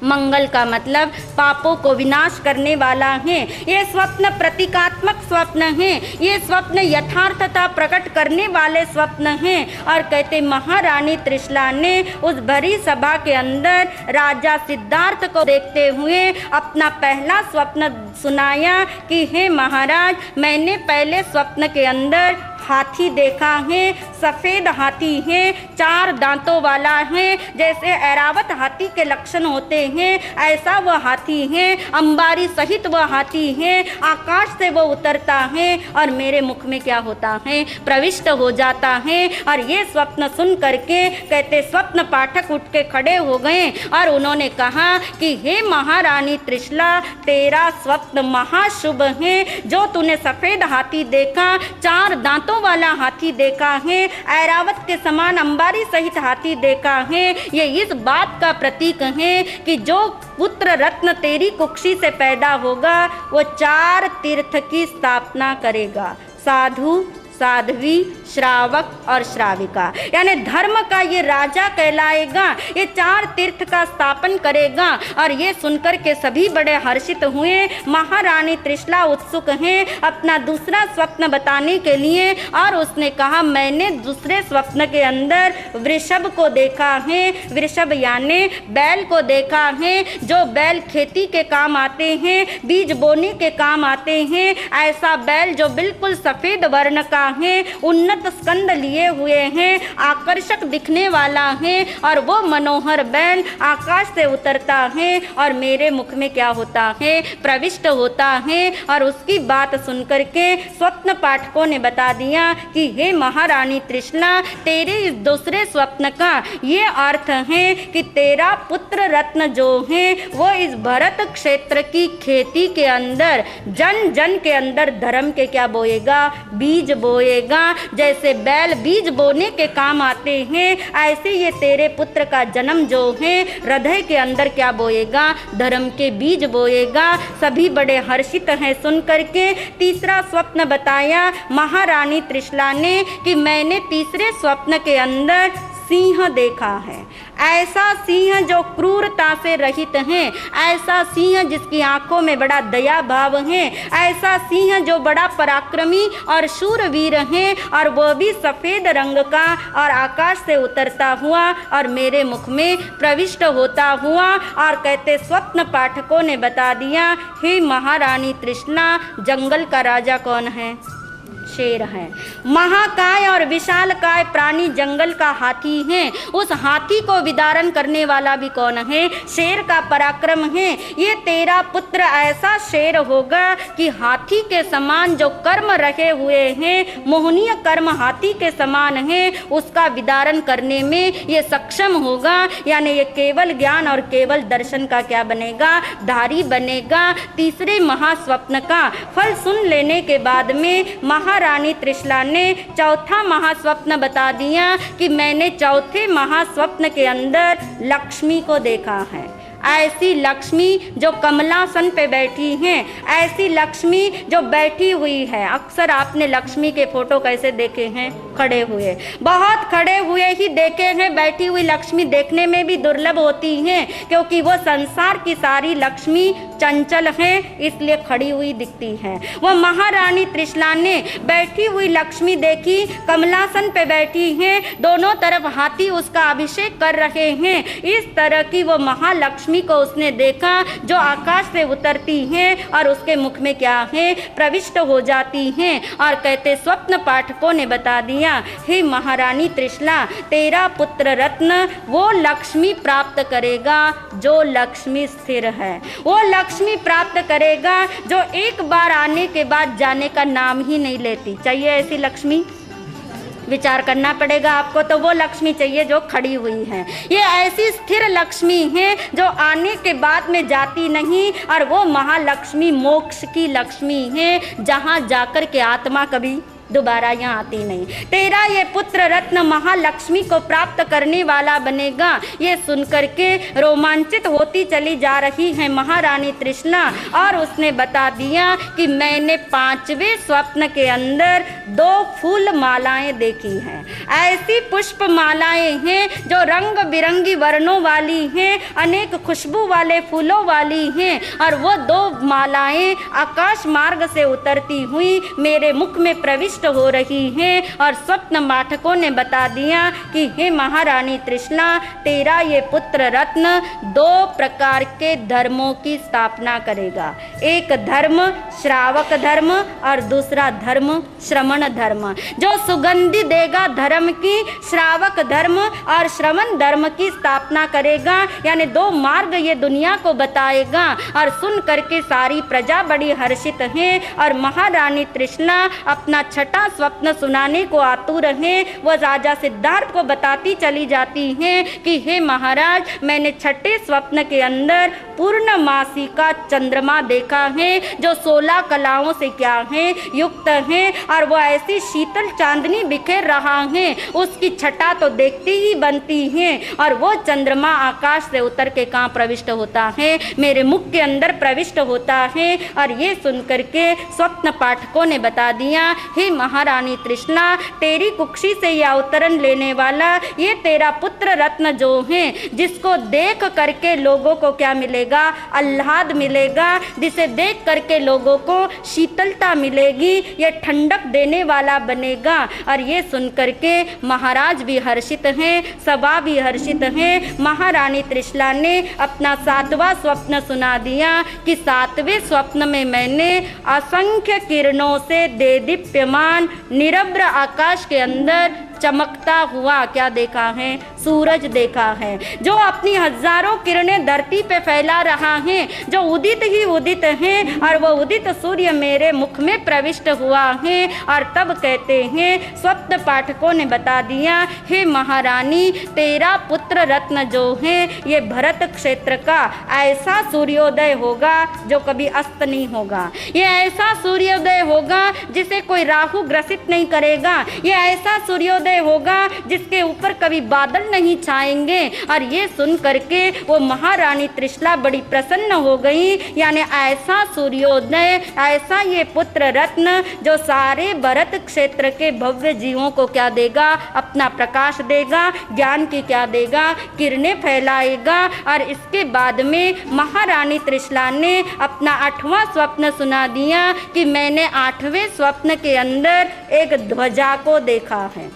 मंगल का मतलब पापों को विनाश करने वाला है। ये स्वप्न प्रतीकात्मक स्वप्न हैं, ये स्वप्न यथार्थता प्रकट करने वाले स्वप्न हैं। और कहते महारानी त्रिशला ने उस भरी सभा के अंदर राजा सिद्धार्थ को देखते हुए अपना पहला स्वप्न सुनाया कि हे महाराज, मैंने पहले स्वप्न के अंदर हाथी देखा है, सफ़ेद हाथी है, 4 दांतों वाला है, जैसे ऐरावत हाथी के लक्षण होते हैं ऐसा वह हाथी है। अंबारी सहित वह हाथी है, आकाश से वो उतरता है और मेरे मुख में क्या होता है, प्रविष्ट हो जाता है। और ये स्वप्न सुन करके कहते स्वप्न पाठक उठ के खड़े हो गए और उन्होंने कहा कि हे महारानी त्रिशला, तेरा स्वप्न महाशुभ है। जो तूने सफ़ेद हाथी देखा, 4 दांतों वाला हाथी देखा है, ऐरावत के समान अंबारी सहित हाथी देखा है, ये इस बात का प्रतीक है कि जो पुत्र रत्न तेरी कुक्षी से पैदा होगा वो 4 तीर्थ की स्थापना करेगा। साधु, साध्वी, श्रावक और श्राविका, यानी धर्म का ये राजा कहलाएगा, ये 4 तीर्थ का स्थापन करेगा। और ये सुनकर के सभी बड़े हर्षित हुए। महारानी त्रिशला उत्सुक हैं अपना दूसरा स्वप्न बताने के लिए, और उसने कहा मैंने दूसरे स्वप्न के अंदर वृषभ को देखा है। वृषभ यानी बैल को देखा है, जो बैल खेती के काम आते हैं, बीज बोने के काम आते हैं। ऐसा बैल जो बिल्कुल सफेद वर्ण का है, उन्नत स्कंद लिए हुए हैं, आकर्षक दिखने वाला है, और वो मनोहर बैल आकाश से उतरता है और मेरे मुख में क्या होता है, प्रविष्ट होता है। और उसकी बात सुनकर के स्वप्न पाठकों ने बता दिया कि हे महारानी त्रिशला, तेरे इस दूसरे स्वप्न का ये अर्थ है कि तेरा पुत्र रत्न जो है वो इस भरत क्षेत्र की खेती के अंदर जन जन के अंदर धर्म के क्या बोएगा, बीज बोएगा। जैसे बैल बीज बोने के काम आते हैं, ऐसे ये तेरे पुत्र का जन्म जो है हृदय के अंदर क्या बोएगा, धर्म के बीज बोएगा। सभी बड़े हर्षित हैं सुन करके। तीसरा स्वप्न बताया महारानी त्रिशला ने कि मैंने तीसरे स्वप्न के अंदर सिंह देखा है। ऐसा सिंह जो क्रूरता से रहित है, ऐसा सिंह जिसकी आंखों में बड़ा दया भाव है, ऐसा सिंह जो बड़ा पराक्रमी और शूरवीर है, और वो भी सफ़ेद रंग का, और आकाश से उतरता हुआ और मेरे मुख में प्रविष्ट होता हुआ। और कहते स्वप्न पाठकों ने बता दिया, हे महारानी त्रिशला, जंगल का राजा कौन है? शेर है। महाकाय और विशालकाय प्राणी जंगल का हाथी है। उस हाथी को विदारण करने वाला भी कौन है? शेर का पराक्रम है। ये तेरा पुत्र ऐसा शेर होगा कि हाथी के समान जो कर्म रहे हुए हैं, मोहनीय कर्म हाथी के समान है, उसका विदारण करने में ये सक्षम होगा। यानी ये केवल ज्ञान और केवल दर्शन का क्या बनेगा? धारी बनेगा। तीसरे महास्वप्न का फल सुन लेने के बाद में महारानी त्रिशला ने चौथा महास्वप्न बता दिया कि मैंने चौथे महास्वप्न के अंदर लक्ष्मी को देखा है। ऐसी लक्ष्मी जो कमलासन पे बैठी हैं, ऐसी लक्ष्मी जो बैठी हुई है। अक्सर आपने लक्ष्मी के फोटो कैसे देखे हैं? खड़े हुए, बहुत खड़े हुए ही देखे हैं। बैठी हुई लक्ष्मी देखने में भी दुर्लभ होती हैं, क्योंकि वो संसार की सारी लक्ष्मी चंचल है, इसलिए खड़ी हुई दिखती है। वो महारानी त्रिशला ने बैठी हुई लक्ष्मी देखी, कमलासन पे बैठी हैं, दोनों तरफ हाथी उसका अभिषेक कर रहे हैं। इस तरह की वो महालक्ष्मी को उसने देखा जो आकाश से उतरती हैं और उसके मुख में क्या है? प्रविष्ट हो जाती हैं। और कहते स्वप्न पाठकों ने बता दिया, हे महारानी त्रिशला, तेरा पुत्र रत्न वो लक्ष्मी प्राप्त करेगा जो लक्ष्मी स्थिर है, वो लक्ष्मी प्राप्त करेगा जो एक बार आने के बाद जाने का नाम ही नहीं लेती। चाहिए ऐसी लक्ष्मी? विचार करना पड़ेगा आपको। तो वो लक्ष्मी चाहिए जो खड़ी हुई है। ये ऐसी स्थिर लक्ष्मी है जो आने के बाद में जाती नहीं, और वो महालक्ष्मी मोक्ष की लक्ष्मी है, जहाँ जाकर के आत्मा कभी दोबारा यहाँ आती नहीं। तेरा ये पुत्र रत्न महालक्ष्मी को प्राप्त करने वाला बनेगा। ये सुनकर के रोमांचित होती चली जा रही है महारानी त्रिशला, और उसने बता दिया कि मैंने 5वें स्वप्न के अंदर 2 फूल मालाएं देखी हैं। ऐसी पुष्प मालाएं हैं जो रंग बिरंगी वर्णों वाली हैं, अनेक खुशबू वाले फूलों वाली हैं, और वो 2 मालाएं आकाश मार्ग से उतरती हुई मेरे मुख में प्रविष्ट हो रही हैं। और स्वप्न पाठकों ने बता दिया कि हे महारानी त्रिशला, तेरा ये पुत्र रत्न 2 प्रकार के धर्मों की स्थापना करेगा। एक धर्म श्रावक धर्म और दूसरा धर्म श्रमण धर्म। जो सुगंधि देगा धर्म की, श्रावक धर्म और श्रवण धर्म की स्थापना करेगा। यानी 2 मार्ग ये दुनिया को बताएगा। और सुन करके सारी प्रजा बड़ी हर्षित है, और महारानी त्रिशला अपना छठा स्वप्न सुनाने को आतुर हैं। वह राजा सिद्धार्थ को बताती चली जाती हैं कि हे महाराज, मैंने छठे स्वप्न के अंदर पूर्णमासी का चंद्रमा देखा है जो 16 कलाओं से क्या है? युक्त है, और वह ऐसी शीतल चांदनी बिखेर रहा है, उसकी छटा तो देखती ही बनती है। और वो चंद्रमा आकाश से उतर के कहाँ प्रविष्ट होता है? मेरे मुख के अंदर प्रविष्ट होता है। और ये सुनकर के स्वप्न पाठकों ने बता दिया, हे महारानी तृष्णा, तेरी कुक्षी से ये अवतरण लेने वाला ये तेरा पुत्र रत्न जो है, जिसको देख करके लोगों को क्या मिलेगा, आह्लाद मिलेगा, जिसे देख करके लोगों को शीतलता मिलेगी, ये ठंडक देने वाला बनेगा। और ये सुन करके महाराज भी हर्षित हैं, सभा भी हर्षित हैं। महारानी तृष्णा ने अपना 7वां स्वप्न सुना दिया कि 7वें स्वप्न में मैंने असंख्य किरणों से देदीप्यमान निरभ्र आकाश के अंदर चमकता हुआ क्या देखा है, सूरज देखा है, जो अपनी हजारों किरणें धरती पे फैला रहा है, जो उदित ही उदित है, और वो उदित सूर्य मेरे मुख में प्रविष्ट हुआ है। और तब कहते हैं, स्वप्न पाठकों ने बता दिया, हे महारानी, तेरा पुत्र रत्न जो है ये भरत क्षेत्र का ऐसा सूर्योदय होगा जो कभी अस्त नहीं होगा। ये ऐसा सूर्योदय होगा जिसे कोई राहु ग्रसित नहीं करेगा। ये ऐसा सूर्योदय होगा जिसके ऊपर कभी बादल नहीं छाएंगे। और ये सुन करके वो महारानी तृष्णा बड़ी प्रसन्न हो गई। यानी ऐसा सूर्योदय, ऐसा ये पुत्र रत्न जो सारे भरत क्षेत्र के भव्य जीवों को क्या देगा, अपना प्रकाश देगा, ज्ञान की क्या देगा, किरणें फैलाएगा। और इसके बाद में महारानी तृष्णा ने अपना 8वां स्वप्न सुना दिया कि मैंने 8वें स्वप्न के अंदर एक ध्वजा को देखा है।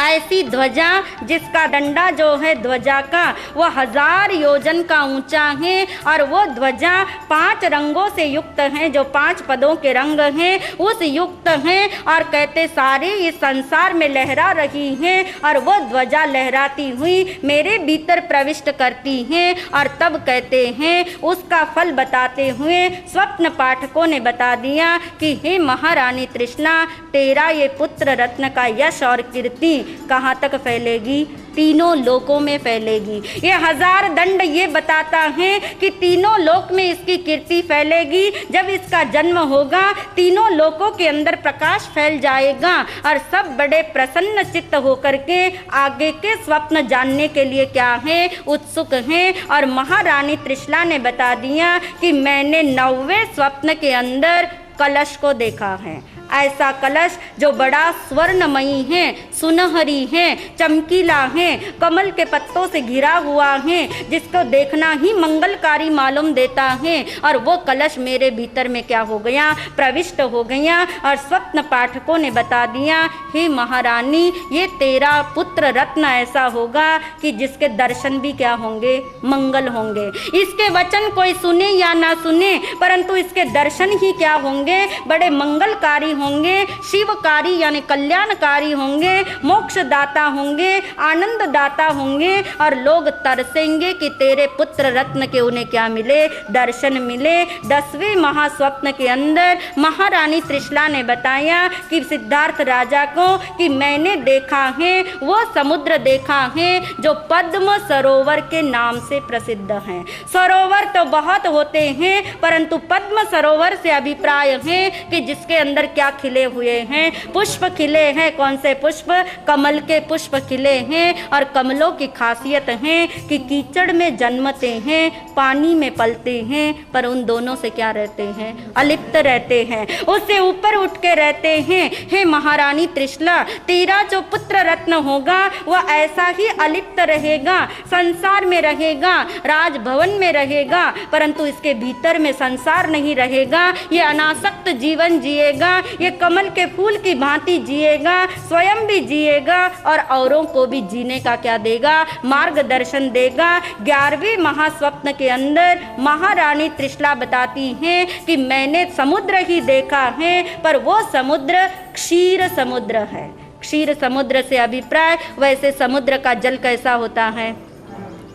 ऐसी ध्वजा जिसका डंडा जो है ध्वजा का वो 1000 योजन का ऊंचा है, और वो ध्वजा 5 रंगों से युक्त है, जो 5 पदों के रंग हैं उस युक्त हैं। और कहते सारे इस संसार में लहरा रही हैं, और वो ध्वजा लहराती हुई मेरे भीतर प्रविष्ट करती हैं। और तब कहते हैं, उसका फल बताते हुए स्वप्न पाठकों ने बता दिया कि हे महारानी तृष्णा, तेरा ये पुत्र रत्न का यश और कीर्ति कहाँ तक फैलेगी, तीनों लोकों में फैलेगी। ये 1000 दंड ये बताता है कि तीनों लोक में इसकी कीर्ति फैलेगी। जब इसका जन्म होगा तीनों लोकों के अंदर प्रकाश फैल जाएगा, और सब बड़े प्रसन्न चित्त होकर के आगे के स्वप्न जानने के लिए क्या है, उत्सुक हैं। और महारानी तृष्णा ने बता दिया कि मैंने 9वें स्वप्न के अंदर कलश को देखा है। ऐसा कलश जो बड़ा स्वर्णमयी है, सुनहरी है, चमकीला है, कमल के पत्तों से घिरा हुआ है, जिसको देखना ही मंगलकारी मालूम देता है। और वो कलश मेरे भीतर में क्या हो गया, प्रविष्ट हो गया। और स्वप्न पाठकों ने बता दिया, हे महारानी, ये तेरा पुत्र रत्न ऐसा होगा कि जिसके दर्शन भी क्या होंगे, मंगल होंगे। इसके वचन कोई सुने या ना सुने, परंतु इसके दर्शन ही क्या होंगे, बड़े मंगलकारी होंगे, शिवकारी यानी कल्याणकारी होंगे, मोक्षदाता होंगे, आनंददाता होंगे। और लोग तरसेंगे कि तेरे पुत्र रत्न के उन्हें क्या मिले, दर्शन मिले। 10वें महास्वप्न के अंदर महारानी तृष्णा ने बताया कि सिद्धार्थ राजा को कि मैंने देखा है, वो समुद्र देखा है जो पद्म सरोवर के नाम से प्रसिद्ध है। सरोवर तो बहुत होते हैं, परंतु पद्म सरोवर से अभिप्राय है कि जिसके अंदर क्या खिले हुए हैं, पुष्प खिले हैं। कौन से पुष्प, कमल के पुष्प खिले हैं। और कमलों की खासियत है कि कीचड़ में जन्मते हैं, पानी में पलते हैं, पर उन दोनों से क्या रहते हैं, अलिप्त रहते हैं, उससे ऊपर उठ के रहते हैं। हे महारानी तृष्णा, तेरा जो पुत्र रत्न होगा वह ऐसा ही अलिप्त रहेगा, संसार में रहेगा, राजभवन में रहेगा, परंतु इसके भीतर में संसार नहीं रहेगा। ये अनासक्त जीवन जिएगा, ये कमल के फूल की भांति जिएगा, स्वयं भी जिएगा और औरों को भी जीने का क्या देगा, मार्गदर्शन देगा। 11वें महास्वप्न के अंदर महारानी तृष्णा बताती हैं कि मैंने समुद्र ही देखा है, पर वो समुद्र क्षीर समुद्र है। क्षीर समुद्र से अभिप्राय, वैसे समुद्र का जल कैसा होता है,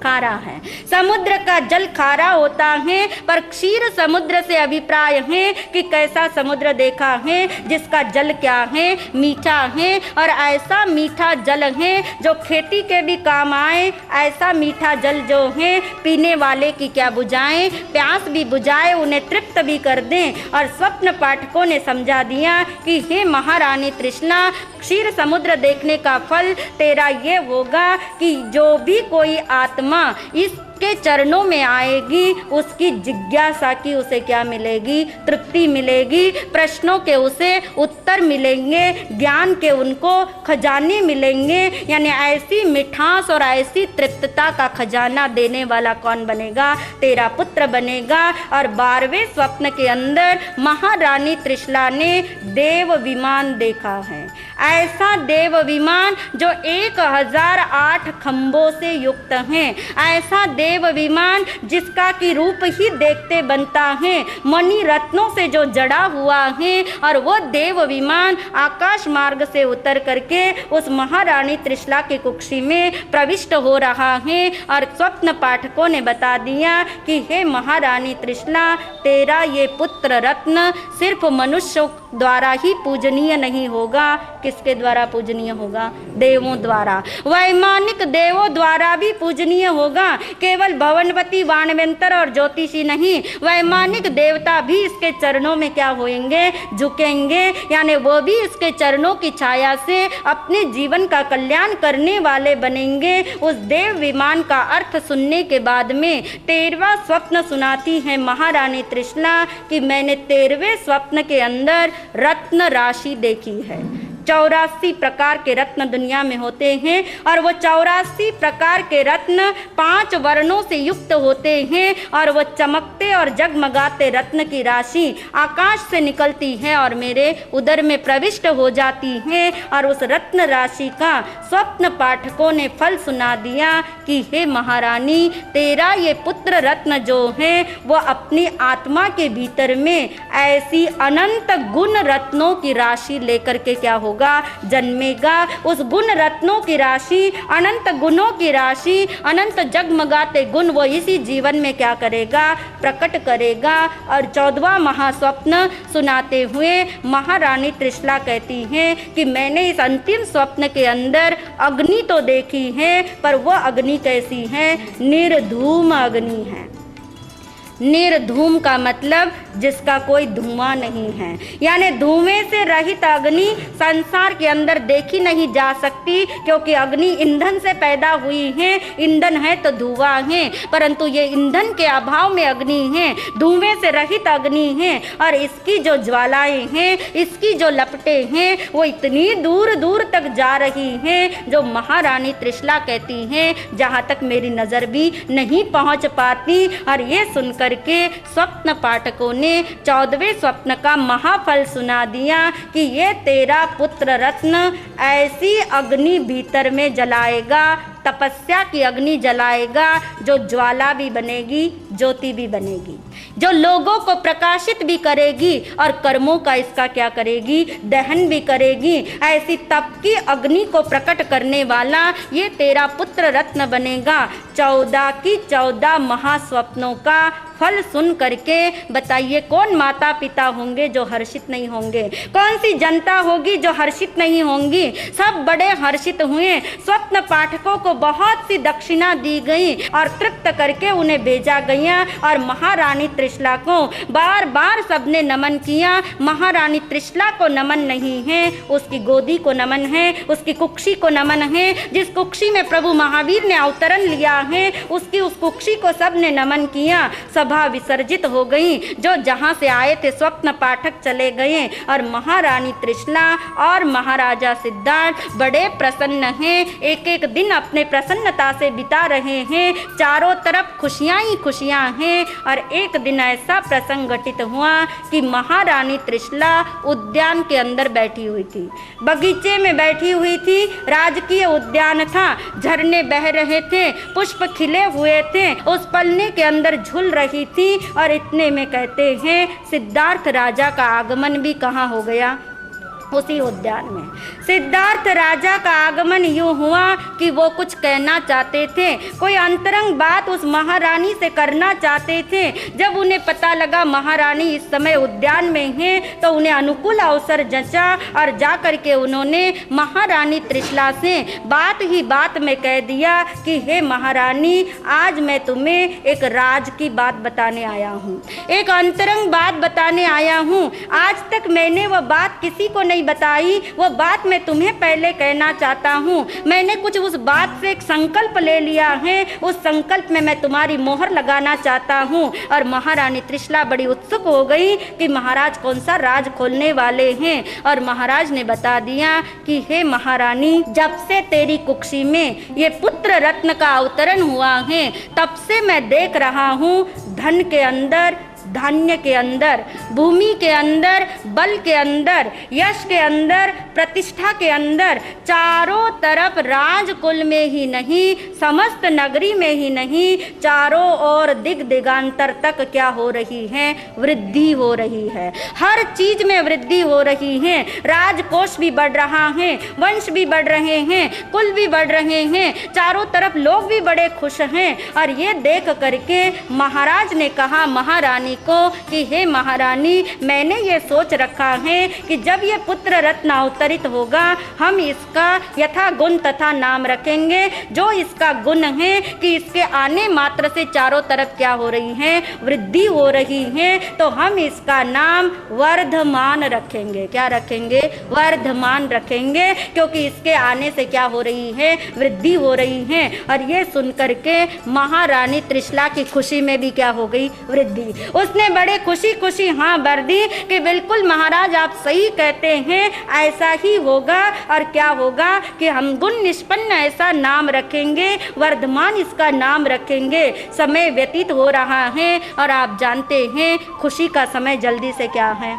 खारा है। समुद्र का जल खारा होता है, पर क्षीर समुद्र से अभिप्राय है कि कैसा समुद्र देखा है जिसका जल क्या है, मीठा है। और ऐसा मीठा जल है जो खेती के भी काम आए। ऐसा मीठा जल जो है पीने वाले की क्या बुझाए, प्यास भी बुझाए, उन्हें तृप्त भी कर दें। और स्वप्न पाठकों ने समझा दिया कि हे महारानी तृष्णा, क्षीर समुद्र देखने का फल तेरा ये होगा कि जो भी कोई आत्मा आत्मा इसके चरणों में आएगी, उसकी जिज्ञासा की उसे क्या मिलेगी? तृप्ति मिलेगी। प्रश्नों के उसे उत्तर मिलेंगे, ज्ञान के उनको खजाने मिलेंगे। यानी ऐसी मिठास और ऐसी तृप्तता का खजाना देने वाला कौन बनेगा? तेरा पुत्र बनेगा। और 12वें स्वप्न के अंदर महारानी त्रिशला ने देव विमान देखा है। ऐसा देव विमान जो 1008 खंभों से युक्त है। ऐसा देव विमान जिसका की रूप ही देखते बनता है, मणि रत्नों से जो जड़ा हुआ है। और वो देव विमान आकाश मार्ग से उतर करके उस महारानी त्रिशला की कुक्षी में प्रविष्ट हो रहा है। और स्वप्न पाठकों ने बता दिया कि हे महारानी त्रिशला, तेरा ये पुत्र रत्न सिर्फ मनुष्यों द्वारा ही पूजनीय नहीं होगा। किसके द्वारा पूजनीय होगा? देवों द्वारा। वैमानिक देवों द्वारा भी पूजनीय होगा। केवल भवनवती, वाणवंतर और ज्योतिषी नहीं, वैमानिक देवता भी इसके चरणों में क्या होंगे? झुकेंगे। यानी वो भी इसके चरणों की छाया से अपने जीवन का कल्याण करने वाले बनेंगे। उस देव विमान का अर्थ सुनने के बाद में 13वां स्वप्न सुनाती है महारानी त्रिशला कि मैंने 13वें स्वप्न के अंदर रत्न राशि देखी है। 84 प्रकार के रत्न दुनिया में होते हैं और वो 84 प्रकार के रत्न 5 वर्णों से युक्त होते हैं। और वो चमकते और जगमगाते रत्न की राशि आकाश से निकलती है और मेरे उदर में प्रविष्ट हो जाती है। और उस रत्न राशि का स्वप्न पाठकों ने फल सुना दिया कि हे महारानी, तेरा ये पुत्र रत्न जो है वो अपनी आत्मा के भीतर में ऐसी अनंत गुण रत्नों की राशि लेकर के क्या होगा? जन्मेगा। उस गुण रत्नों की राशि, अनंत गुणों की राशि, अनंत जगमगाते गुण वो इसी जीवन में क्या करेगा? प्रकट करेगा। और 14वां महास्वप्न सुनाते हुए महारानी त्रिशला कहती हैं कि मैंने इस अंतिम स्वप्न के अंदर अग्नि तो देखी है, पर वह अग्नि कैसी है? निर्धूम अग्नि है। निर्धूम का मतलब जिसका कोई धुआं नहीं है। यानी धुएं से रहित अग्नि संसार के अंदर देखी नहीं जा सकती, क्योंकि अग्नि ईंधन से पैदा हुई है। ईंधन है तो धुआं है, परंतु ये ईंधन के अभाव में अग्नि है, धुएं से रहित अग्नि है। और इसकी जो ज्वालाएं हैं, इसकी जो लपटें हैं, वो इतनी दूर दूर तक जा रही हैं, जो महारानी त्रिशला कहती हैं जहाँ तक मेरी नज़र भी नहीं पहुँच पाती। और ये सुनकर के स्वप्न पाठकों ने 14वें स्वप्न का महाफल सुना दिया कि ये तेरा पुत्र रत्न ऐसी अग्नि भीतर में जलाएगा, तपस्या की अग्नि जलाएगा, जो ज्वाला भी बनेगी, ज्योति भी बनेगी, जो लोगों को प्रकाशित भी करेगी और कर्मों का इसका क्या करेगी? दहन भी करेगी। ऐसी तप की अग्नि को प्रकट करने वाला ये तेरा पुत्र रत्न बनेगा। 14 की 14 महास्वप्नों का फल सुन करके बताइए कौन माता पिता होंगे जो हर्षित नहीं होंगे? कौन सी जनता होगी जो हर्षित नहीं होंगी? सब बड़े हर्षित हुए। स्वप्न पाठकों को बहुत सी दक्षिणा दी गई और तृप्त करके उन्हें भेजा गया। और महारानी त्रिशला को बार बार सबने नमन किया। महारानी त्रिशला को नमन नहीं है, उसकी गोदी को नमन है, उसकी कुक्षी को नमन है। जिस कुक्षी में प्रभु महावीर ने अवतरण लिया है, उसकी उस कुक्षी को सबने नमन किया। सभा विसर्जित हो गई। जो जहाँ से आए थे स्वप्न पाठक चले गए और महारानी त्रिशला और महाराजा सिद्धार्थ बड़े प्रसन्न हैं। एक एक दिन अपने प्रसन्नता से बिता रहे हैं। चारों तरफ खुशियाँ ही खुशियाँ हैं। और एक दिन ऐसा प्रसंग घटित हुआ कि महारानी त्रिशला उद्यान के अंदर बैठी हुई थी, बगीचे में बैठी हुई थी। राजकीय उद्यान था, झरने बह रहे थे, पुष्प खिले हुए थे, उस पलने के अंदर झूल रही थी। और इतने में कहते हैं सिद्धार्थ राजा का आगमन भी कहाँ हो गया? उसी उद्यान में। सिद्धार्थ राजा का आगमन यूँ हुआ कि वो कुछ कहना चाहते थे, कोई अंतरंग बात उस महारानी से करना चाहते थे। जब उन्हें पता लगा महारानी इस समय उद्यान में हैं, तो उन्हें अनुकूल अवसर जचा और जा कर के उन्होंने महारानी त्रिशला से बात ही बात में कह दिया कि हे महारानी, आज मैं तुम्हें एक राज की बात बताने आया हूँ, एक अंतरंग बात बताने आया हूँ। आज तक मैंने वह बात किसी को नहीं बताई, वो बात बात मैं तुम्हें पहले कहना चाहता हूँ। मैंने कुछ उस बात से एक संकल्प ले लिया है, उस संकल्प में मैं तुम्हारी मोहर लगाना चाहता हूँ। और महारानी त्रिशला बड़ी उत्सुक हो गई कि महाराज कौन सा राज खोलने वाले हैं। और महाराज ने बता दिया कि हे महारानी, जब से तेरी कुक्षी में ये पुत्र रत्न का अवतरण हुआ है, तब से मैं देख रहा हूँ धन के अंदर, धान्य के अंदर, भूमि के अंदर, बल के अंदर, यश के अंदर, प्रतिष्ठा के अंदर, चारों तरफ राजकुल में ही नहीं, समस्त नगरी में ही नहीं, चारों ओर दिग दिगांतर तक क्या हो रही है? वृद्धि हो रही है। हर चीज में वृद्धि हो रही है। राजकोष भी बढ़ रहा है, वंश भी बढ़ रहे हैं, कुल भी बढ़ रहे हैं, चारों तरफ लोग भी बड़े खुश हैं। और ये देख करके महाराज ने कहा महारानी को कि हे महारानी, मैंने ये सोच रखा है कि जब ये पुत्र रत्न अवतरित होगा, हम इसका यथा गुण तथा नाम रखेंगे। जो इसका गुण है कि इसके आने मात्र से चारों तरफ क्या हो रही है? वृद्धि हो रही है। तो हम इसका नाम वर्धमान रखेंगे। क्या रखेंगे? वर्धमान रखेंगे, क्योंकि इसके आने से क्या हो रही है? वृद्धि हो रही है। और ये सुनकर के महारानी त्रिशला की खुशी में भी क्या हो गई? वृद्धि। उसने बड़े खुशी खुशी हाँ भर दी कि बिल्कुल महाराज आप सही कहते हैं, ऐसा ही होगा। और क्या होगा कि हम गुण निष्पन्न ऐसा नाम रखेंगे, वर्धमान इसका नाम रखेंगे। समय व्यतीत हो रहा है और आप जानते हैं खुशी का समय जल्दी से क्या है?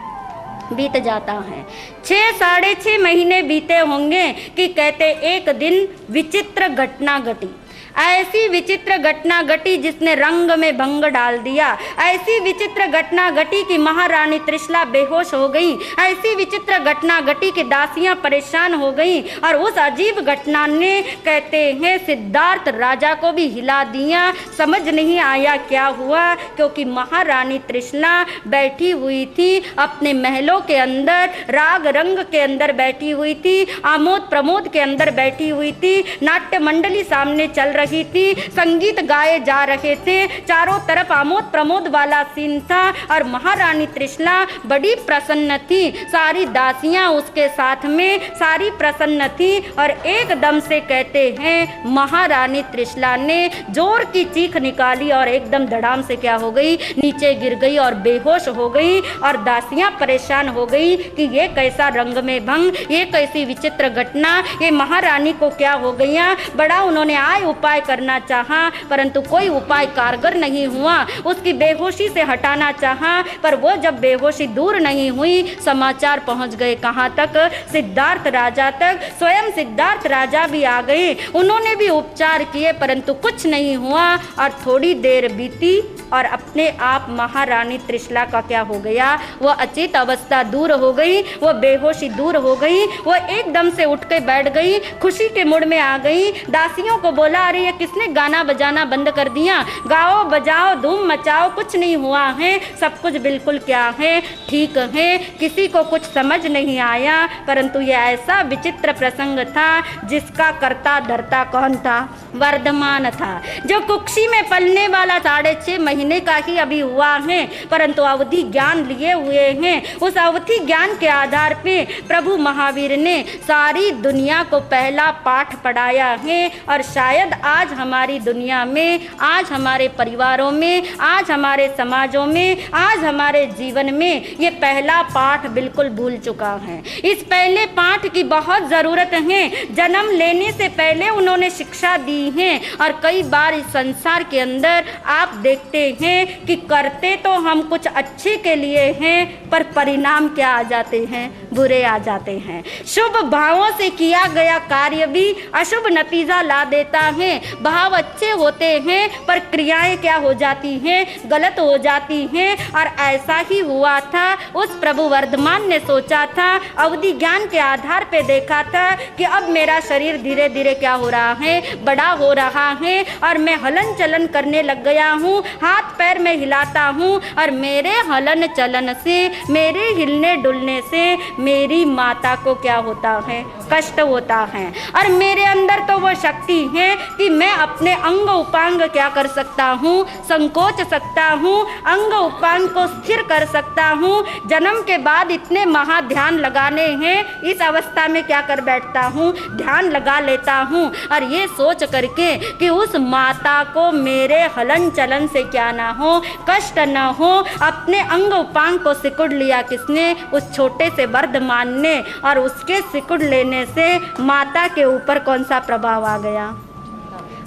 बीत जाता है। 6-6.5 महीने बीते होंगे कि कहते एक दिन विचित्र घटना घटी। ऐसी विचित्र घटना घटी जिसने रंग में भंग डाल दिया। ऐसी विचित्र घटना घटी कि महारानी त्रिशला बेहोश हो गई। ऐसी विचित्र घटना घटी कि दासियां परेशान हो गई। और उस अजीब घटना ने कहते हैं सिद्धार्थ राजा को भी हिला दिया। समझ नहीं आया क्या हुआ, क्योंकि महारानी त्रिशला बैठी हुई थी अपने महलों के अंदर, राग रंग के अंदर बैठी हुई थी, आमोद प्रमोद के अंदर बैठी हुई थी, नाट्य मंडली सामने चल रही थी, संगीत गाए जा रहे थे, चारों तरफ आमोद प्रमोद वाला सीन था। और महारानी त्रिशला बड़ी प्रसन्न थी। सारी दासियां उसके साथ में सारी प्रसन्न थी। और एकदम से कहते हैं महारानी त्रिशला ने जोर की चीख निकाली और एकदम धड़ाम से क्या हो गई? नीचे गिर गई और बेहोश हो गई। और दासियां परेशान हो गई कि ये कैसा रंग में भंग, ये कैसी विचित्र घटना, ये महारानी को क्या हो गया? बड़ा उन्होंने आय उपाय करना चाहा, परंतु कोई उपाय कारगर नहीं हुआ। उसकी बेहोशी से हटाना चाहा, पर वो जब बेहोशी दूर नहीं हुई, समाचार पहुंच गए कहां तक? सिद्धार्थ राजा तक। स्वयं सिद्धार्थ राजा भी आ गए। उन्होंने भी उपचार किए, परंतु कुछ नहीं हुआ। और थोड़ी देर बीती और अपने आप महारानी त्रिशला का क्या हो गया? वो अचेत अवस्था दूर हो गई, वो बेहोशी दूर हो गई। वो एकदम से उठ के बैठ गई, खुशी के मूड में आ गई। दासियों को बोला, अरे ये किसने गाना बजाना बंद कर दिया? गाओ बजाओ धूम मचाओ, कुछ नहीं हुआ है, सब कुछ बिल्कुल क्या है? ठीक है। किसी को कुछ समझ नहीं आया, परंतु ये ऐसा विचित्र प्रसंग था जिसका कर्ता धर्ता कौन था? वर्धमान था, जो कुक्षी में पलने वाला 6.5 महीने का ही अभी हुआ है, परंतु अवधि ज्ञान लिए हुए हैं। उस अवधि ज्ञान के आधार पे प्रभु महावीर ने सारी दुनिया को पहला पाठ पढ़ाया है। और शायद आज हमारी दुनिया में, आज हमारे परिवारों में, आज हमारे समाजों में, आज हमारे जीवन में ये पहला पाठ बिल्कुल भूल चुका है। इस पहले पाठ की बहुत ज़रूरत है। जन्म लेने से पहले उन्होंने शिक्षा दी है। और कई बार इस संसार के अंदर आप देखते हैं कि करते तो हम कुछ अच्छे के लिए हैं, पर परिणाम क्या आ जाते हैं? बुरे आ जाते हैं। शुभ भावों से किया गया कार्य भी अशुभ नतीजा ला देता है। भाव अच्छे होते हैं, पर क्रियाएं क्या हो जाती हैं? गलत हो जाती हैं। और ऐसा ही हुआ था। उस प्रभु वर्धमान ने सोचा था, अवधि ज्ञान के आधार पे देखा था कि अब मेरा शरीर धीरे धीरे क्या हो रहा है? बड़ा हो रहा है। और मैं हलन चलन करने लग गया हूँ, हाथ पैर में हिलाता हूँ। और मेरे हलन चलन से, मेरे हिलने डुलने से मेरी माता को क्या होता है, कष्ट होता है। और मेरे अंदर तो वो शक्ति है कि मैं अपने अंग उपांग क्या कर सकता हूँ, संकोच सकता हूँ, अंग उपांग को स्थिर कर सकता हूँ। जन्म के बाद इतने महाध्यान लगाने हैं, इस अवस्था में क्या कर बैठता हूँ, ध्यान लगा लेता हूँ। और ये सोच करके कि उस माता को मेरे हलन चलन से क्या ना हो, कष्ट ना हो। अपने अंग उपांग को सिकुड़ लिया किसने, उस छोटे से वर्धमान ने। और उसके सिकुड़ लेने से माता के ऊपर कौन सा प्रभाव आ गया,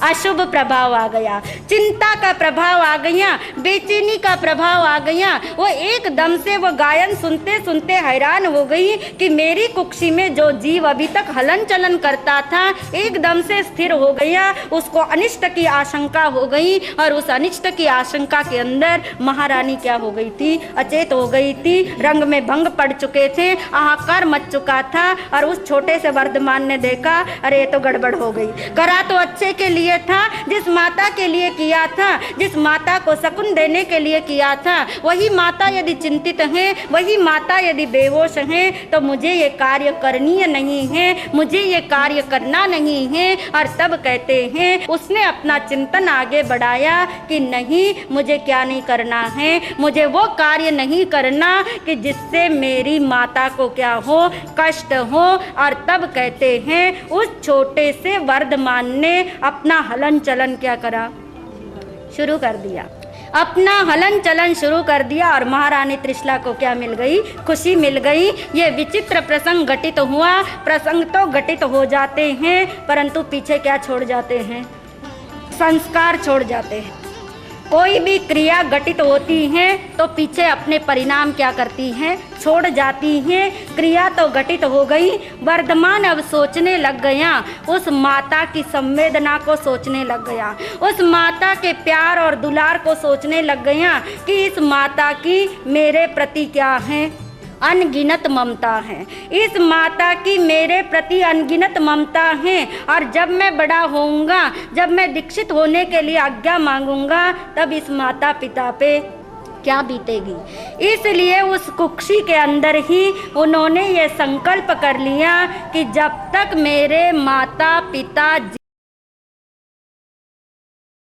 अशुभ प्रभाव आ गया, चिंता का प्रभाव आ गया, बेचैनी का प्रभाव आ गया। वो एकदम से वो गायन सुनते सुनते हैरान हो गई कि मेरी कुक्षी में जो जीव अभी तक हलन चलन करता था एकदम से स्थिर हो गया। उसको अनिष्ट की आशंका हो गई और उस अनिष्ट की आशंका के अंदर महारानी क्या हो गई थी, अचेत हो गई थी, रंग में भंग पड़ चुके थे, हाहाकार मच चुका था। और उस छोटे से वर्धमान ने देखा, अरे ये तो गड़बड़ हो गई। करा तो अच्छे के लिए था, जिस माता के लिए किया था, जिस माता को शकुन देने के लिए किया था, वही माता यदि चिंतित है, वही माता यदि बेहोश है, तो मुझे ये कार्य करनीय नहीं है, मुझे ये कार्य करना नहीं है। और तब कहते हैं उसने अपना चिंतन आगे बढ़ाया कि नहीं, मुझे क्या नहीं करना है, मुझे वो कार्य नहीं करना कि जिससे मेरी माता को क्या हो, कष्ट हो। और तब कहते हैं उस छोटे से वर्धमान ने अपना हलन चलन क्या करा, शुरू कर दिया, अपना हलन चलन शुरू कर दिया। और महारानी त्रिशला को क्या मिल गई, खुशी मिल गई। ये विचित्र प्रसंग घटित हुआ। प्रसंग तो घटित हो जाते हैं, परंतु पीछे क्या छोड़ जाते हैं, संस्कार छोड़ जाते हैं। कोई भी क्रिया घटित होती है तो पीछे अपने परिणाम क्या करती हैं, छोड़ जाती हैं। क्रिया तो घटित हो गई, वर्धमान अब सोचने लग गया, उस माता की संवेदना को सोचने लग गया, उस माता के प्यार और दुलार को सोचने लग गया कि इस माता की मेरे प्रति क्या है, अनगिनत ममता है। इस माता की मेरे प्रति अनगिनत ममता है। और जब मैं बड़ा होऊंगा, जब मैं दीक्षित होने के लिए आज्ञा मांगूंगा, तब इस माता पिता पे क्या बीतेगी। इसलिए उस कुक्षी के अंदर ही उन्होंने ये संकल्प कर लिया कि जब तक मेरे माता पिता